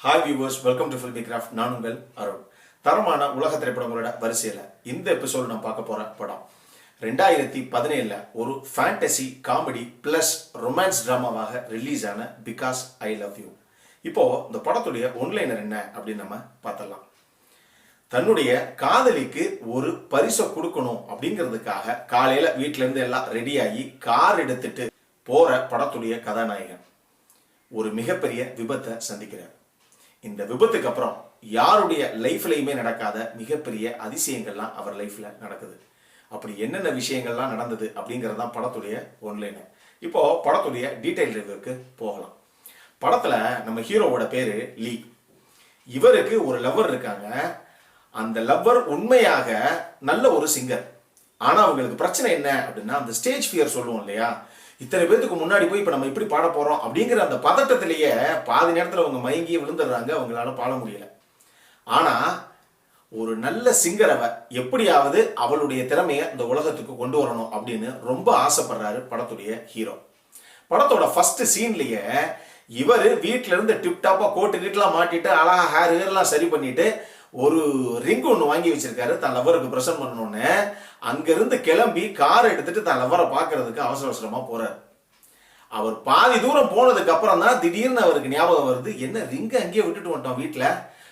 Hi viewers, welcome to filmi craft. நான் உங்கள் அருண். தரமான உலக திரைப்படங்களோட வரிசையில் இந்த எபிசோடு நான் பார்க்க போகிற படம் 2017 ஒரு ஃபேண்டசி காமெடி பிளஸ் ரொமான்ஸ் ட்ராமாவாக ரிலீஸ் ஆன பிகாஸ் ஐ லவ் யூ. இப்போ இந்த படத்துடைய ஒன்லைனர் என்ன அப்படின்னு நம்ம பார்த்தலாம். தன்னுடைய காதலிக்கு ஒரு பரிசை கொடுக்கணும் அப்படிங்கிறதுக்காக காலையில வீட்டில இருந்து எல்லாம் ரெடியாகி கார் எடுத்துட்டு போற படத்துடைய கதாநாயகன் ஒரு மிகப்பெரிய விபத்தை சந்திக்கிறார். இந்த விபத்துக்கு அப்புறம் யாருடைய லைஃப்லையுமே நடக்காத மிகப்பெரிய அதிசயங்கள்லாம் அவர் லைஃப்ல நடக்குது. அப்படி என்னென்ன விஷயங்கள்லாம் நடந்தது அப்படிங்கறதான் படத்துடைய ஒன்லைனர். இப்போ படத்துடைய டீடைல் ரிவ்யூக்கு போகலாம். படத்துல நம்ம ஹீரோவோட பேரு லீ. இவருக்கு ஒரு லவ்வர் இருக்காங்க. அந்த லவ்வர் உண்மையாக நல்ல ஒரு சிங்கர். ஆனா அவங்களுக்கு பிரச்சனை என்ன அப்படின்னா, அந்த ஸ்டேஜ் ஃபியர் சொல்லுவோம் இல்லையா, இத்தனை பேருக்கு முன்னாடி போய் இப்ப நம்ம இப்படி பாட போறோம் அப்படிங்கிற அந்த பதட்டத்திலேயே பாதி நேரத்துல அவங்க மயங்கி விழுந்துடுறாங்க. அவங்களால பாட முடியல. ஆனா ஒரு நல்ல சிங்கர் அவ எப்படியாவது அவளுடைய திறமையை இந்த உலகத்துக்கு கொண்டு வரணும் அப்படின்னு ரொம்ப ஆசைப்படுறாரு படத்துடைய ஹீரோ. படத்தோட ஃபர்ஸ்ட் சீன்லயே இவரு வீட்டுல இருந்து டிப்டாப்பா கோட்டு கீட்டெல்லாம் மாட்டிட்டு அழகா ஹேர்லாம் சரி பண்ணிட்டு ஒரு ரிங் ஒன்று வாங்கி வச்சிருக்காரு தன் லவருக்கு பிரசன்ட் பண்ணணும்னு. அங்கிருந்து கிளம்பி கார் எடுத்துட்டு தன் லவரை பார்க்கறதுக்கு அவசர அவசரமா போறாரு. அவர் பாதி தூரம் போனதுக்கு அப்புறம் தான் திடீர்னு அவருக்கு ஞாபகம் வருது, என்ன ரிங்க அங்கேயே விட்டுட்டு வந்துட்டோம் வீட்டுல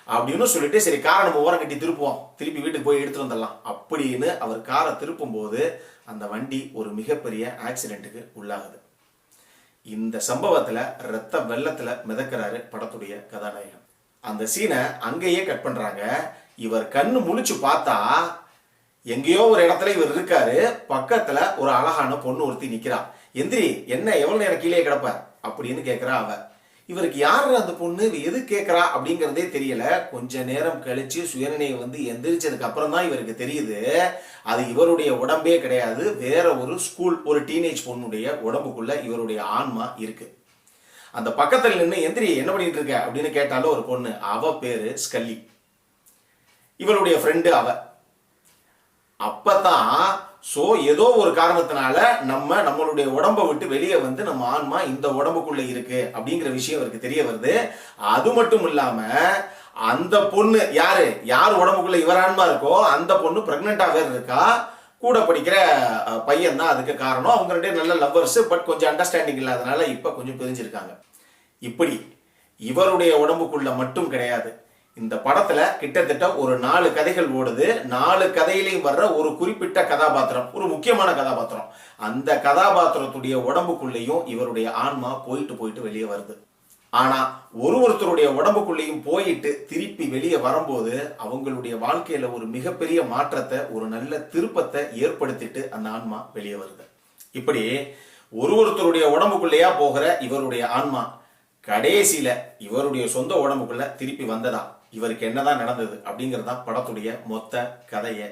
அப்படின்னு சொல்லிட்டு, சரி காரை நம்ம ஓரம் கட்டி திருப்புவோம், திருப்பி வீட்டுக்கு போய் எடுத்துட்டு வந்துடலாம் அப்படின்னு அவர் காரை திருப்பும் போது அந்த வண்டி ஒரு மிகப்பெரிய ஆக்சிடென்ட்டுக்கு உள்ளாகுது. இந்த சம்பவத்துல ரத்த வெள்ளத்துல மிதக்கிறாரு படத்துடைய கதாநாயகன். அந்த சீனை அங்கேயே கட் பண்றாங்க. இவர் கண்ணு முழிச்சு பார்த்தா எங்கேயோ ஒரு இடத்துல இவர் இருக்காரு. பக்கத்துல ஒரு அழகான பொண்ணு ஒருத்தி நிக்கிறா. எந்திரி, என்ன எவ்வளவு நேரம் கீழே கிடப்ப அப்படின்னு கேட்கிறா அவ. இவருக்கு யாரு அந்த பொண்ணு, எது கேட்கறா அப்படிங்கறதே தெரியல. கொஞ்ச நேரம் கழிச்சு சுயநினைவு வந்து எந்திரிச்சதுக்கு அப்புறம் தான் இவருக்கு தெரியுது அது இவருடைய உடம்பே கிடையாது, வேற ஒரு ஸ்கூல் ஒரு டீனேஜ் பொண்ணுடைய உடம்புக்குள்ள இவருடைய ஆன்மா இருக்கு. அந்த பக்கத்துல நின்று எந்திரி என்ன பண்ணிட்டு இருக்க அப்படின்னு கேட்டாலும் ஒரு பொண்ணு. அவ பேரு ஸ்கல்லி, இவருடைய ஃப்ரெண்டு அவ. அப்பதான் சோ ஏதோ ஒரு காரணத்தினால நம்மளுடைய உடம்பை விட்டு வெளியே வந்து நம்ம ஆன்மா இந்த உடம்புக்குள்ள இருக்கு அப்படிங்கிற விஷயம் அவருக்கு தெரிய வருது. அது மட்டும் இல்லாம அந்த பொண்ணு யார் உடம்புக்குள்ள இவர் ஆன்மா இருக்கோ அந்த பொண்ணு பிரெக்னெண்டா வேற இருக்கா. கூட படிக்கிற பையன் தான் அதுக்கு காரணம். அவங்க ரெண்டே நல்ல லவ்வர்ஸ், பட் கொஞ்சம் அண்டர்ஸ்டாண்டிங் இல்லாதனால இப்ப கொஞ்சம் பிரிஞ்சிருக்காங்க. இப்படி இவருடைய உடம்புக்குள்ள மட்டும் கிடையாது, இந்த படத்துல கிட்டத்தட்ட ஒரு 4 கதைகள் ஓடுது. 4 கதையிலையும் வர்ற ஒரு குறிப்பிட்ட கதாபாத்திரம், ஒரு முக்கியமான கதாபாத்திரம், அந்த கதாபாத்திரத்துடைய உடம்புக்குள்ளேயும் இவருடைய ஆன்மா போயிட்டு வெளியே வருது. ஆனா ஒருத்தருடைய உடம்புக்குள்ளேயும் போயிட்டு திருப்பி வெளியே வரும்போது அவங்களுடைய வாழ்க்கையில ஒரு மிகப்பெரிய மாற்றத்தை, ஒரு நல்ல திருப்பத்தை ஏற்படுத்திட்டு அந்த ஆன்மா வெளியே வருது. இப்படி ஒருத்தருடைய உடம்புக்குள்ளேயா போகிற இவருடைய ஆன்மா கடைசியில இவருடைய சொந்த உடம்புக்குள்ள திருப்பி வந்ததா, இவருக்கு என்னதான் நடந்தது அப்படிங்கறதா படத்துடைய மொத்த கதையை.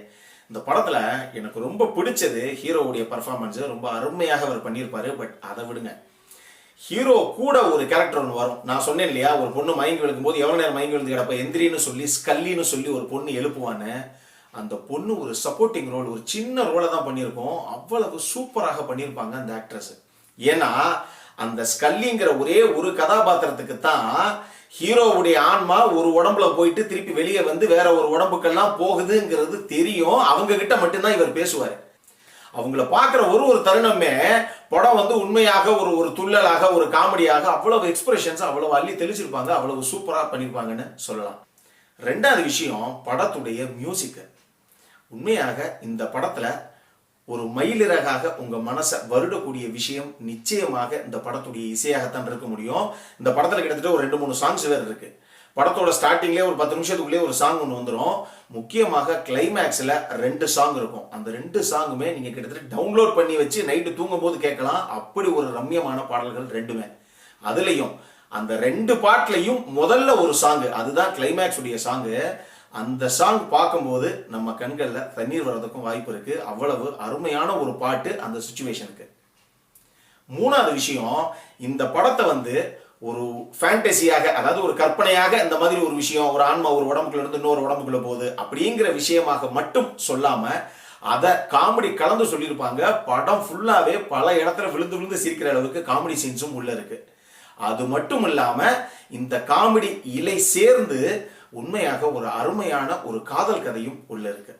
இந்த படத்துல எனக்கு ரொம்ப பிடிச்சது ஹீரோவுடைய பர்ஃபார்மன்ஸ். ரொம்ப அருமையாக அவர் பண்ணியிருப்பாரு. பட் அதை விடுங்க, ஹீரோ கூட ஒரு கேரக்டர் ஒன்று வரும். நான் சொன்னேன் இல்லையா, ஒரு பொண்ணு மயங்கி விழுக்கும் போது எவ்வளவு நேரம் மயங்கி விழுந்து கிடப்ப, எந்திரின்னு சொல்லி ஸ்கல்லின்னு சொல்லி ஒரு பொண்ணு எழுப்புவான்னு. அந்த பொண்ணு ஒரு சப்போர்ட்டிங் ரோல், ஒரு சின்ன ரோலை தான் பண்ணியிருக்கோம். அவ்வளவு சூப்பராக பண்ணியிருப்பாங்க அந்த ஆக்ட்ரஸ். ஏன்னா அந்த ஸ்கல்லிங்கிற ஒரே ஒரு கதாபாத்திரத்துக்கு தான் ஹீரோவுடைய ஆன்மா ஒரு உடம்புல போயிட்டு திருப்பி வெளியே வந்து வேற ஒரு உடம்புக்கெல்லாம் போகுதுங்கிறது தெரியும். அவங்க கிட்ட மட்டும்தான் இவர் பேசுவார். அவங்கள பார்க்குற ஒரு தருணமே படம் வந்து உண்மையாக ஒரு துள்ளலாக, ஒரு காமெடியாக, அவ்வளவு எக்ஸ்பிரஷன்ஸ் அவ்வளவு அள்ளி தெளிச்சிருப்பாங்க. அவ்வளவு சூப்பரா பண்ணியிருப்பாங்கன்னு சொல்லலாம். ரெண்டாவது விஷயம், படத்துடைய மியூசிக். உண்மையாக இந்த படத்துல ஒரு மயிலிறகாக உங்க மனசை வருடக்கூடிய விஷயம் நிச்சயமாக இந்த படத்துடைய இசையாகத்தான் இருக்க முடியும். இந்த படத்துல கிட்டத்தட்ட ஒரு 2-3 சாங்ஸ் வேற இருக்கு. படத்தோட ஸ்டார்டிங்லேயே ஒரு 10 நிமிஷத்துக்குள்ளே ஒரு சாங் ஒன்று வந்துடும். முக்கியமாக கிளைமேக்ஸ்ல 2 சாங் இருக்கும். அந்த 2 சாங்குமே நீங்க கிட்டத்தட்ட டவுன்லோட் பண்ணி வச்சு நைட்டு தூங்கும் போது கேட்கலாம். அப்படி ஒரு ரம்யமான பாடல்கள் ரெண்டுமே. அதுலயும் அந்த 2 பாட்டுலையும் முதல்ல ஒரு சாங், அதுதான் கிளைமேக்ஸ் உடைய சாங்கு. அந்த சாங் பார்க்கும்போது நம்ம கண்கள்ல தண்ணீர் வர்றதுக்கும் வாய்ப்பு இருக்கு. அவ்வளவு அருமையான ஒரு பாட்டு அந்த சிச்சுவேஷனுக்கு. மூணாவது விஷயம், இந்த படத்தை வந்து ஒரு ஃபேண்டசியாக, அதாவது ஒரு கற்பனையாக இந்த மாதிரி ஒரு விஷயம், ஒரு ஆன்மா ஒரு உடம்புக்குள்ள இருந்து இன்னொரு உடம்புக்குள்ள போகுது அப்படிங்கிற விஷயமாக மட்டும் சொல்லாம அதை காமெடி கலந்து சொல்லியிருப்பாங்க. படம் ஃபுல்லாவே பல இடத்துல விழுந்து சிரிக்கிற அளவுக்கு காமெடி சீன்ஸும் உள்ள இருக்கு. அது மட்டும் இல்லாம இந்த காமெடி இலை சேர்ந்து உண்மையாக ஒரு அருமையான ஒரு காதல் கதையும் உள்ள இருக்கு.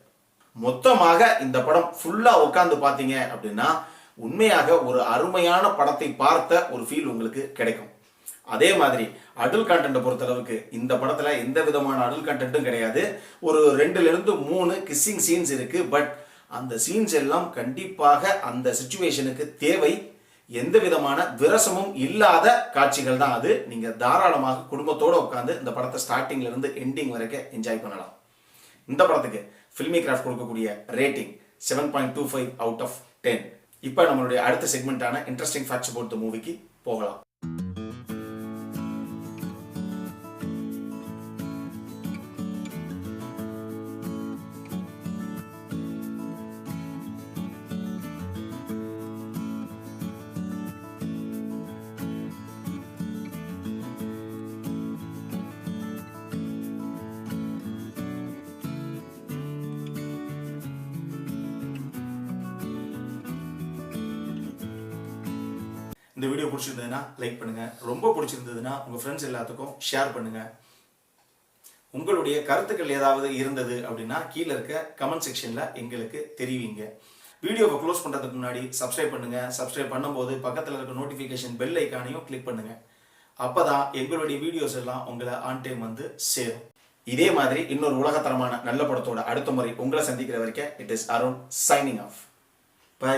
மொத்தமாக இந்த படம் ஃபுல்லா உட்கார்ந்து பாத்தீங்க அப்படின்னா உண்மையாக ஒரு அருமையான படத்தை பார்த்த ஒரு ஃபீல் உங்களுக்கு கிடைக்கும். அதே மாதிரி அடல்ட் கண்டென்ட் பொறுத்தளவுக்கு இந்த படத்துல எந்த விதமான அடல்ட் கண்டென்ட்டும் கிடையாது. ஒரு 2 to 3 கிஸ்ஸிங் சீன்ஸ் இருக்கு. பட் அந்த சீன்ஸ் எல்லாம் கண்டிப்பாக அந்த சிச்சுவேஷனுக்கு தேவை. எந்த விதமான விரசமும் இல்லாத காட்சிகள் தான் அது. நீங்க தாராளமாக குடும்பத்தோட உட்கார்ந்து இந்த படத்தை ஸ்டார்டிங்ல இருந்து எண்டிங் வரைக்கும் என்ஜாய் பண்ணலாம். இந்த படத்துக்கு ஃபில்மி கிராஃப்ட் கொடுக்கக்கூடிய ரேட்டிங் 7.25 out of 10. இப்போ நம்மளுடைய அடுத்த செக்மெண்டான இன்ட்ரெஸ்டிங் ஃபேக்ட்ஸ் அபவுட் தி மூவிக்கு போகலாம். இந்த வீடியோ பிடிச்சிருந்ததுன்னா லைக் பண்ணுங்க. ரொம்ப பிடிச்சிருந்ததுன்னா உங்க ஃப்ரெண்ட்ஸ் எல்லாத்துக்கும் ஷேர் பண்ணுங்க. உங்களுடைய கருத்துக்கள் ஏதாவது இருந்தது அப்படின்னா கீழே இருக்க கமெண்ட் செக்ஷன்ல எங்களுக்கு தெரிவிங்க. வீடியோவை க்ளோஸ் பண்றதுக்கு முன்னாடி சப்ஸ்கிரைப் பண்ணுங்க. சப்ஸ்கிரைப் பண்ணும்போது பக்கத்தில் இருக்க நோட்டிஃபிகேஷன் பெல் ஐக்கானையும் கிளிக் பண்ணுங்க. அப்பதான் எங்களுடைய வீடியோஸ் எல்லாம் உங்களை ஆன் டைம் வந்து சேரும். இதே மாதிரி இன்னொரு உலகத்தரமான நல்ல படத்தோட அடுத்த முறை உங்களை சந்திக்கிற வரைக்கும் it is Arun signing off. By.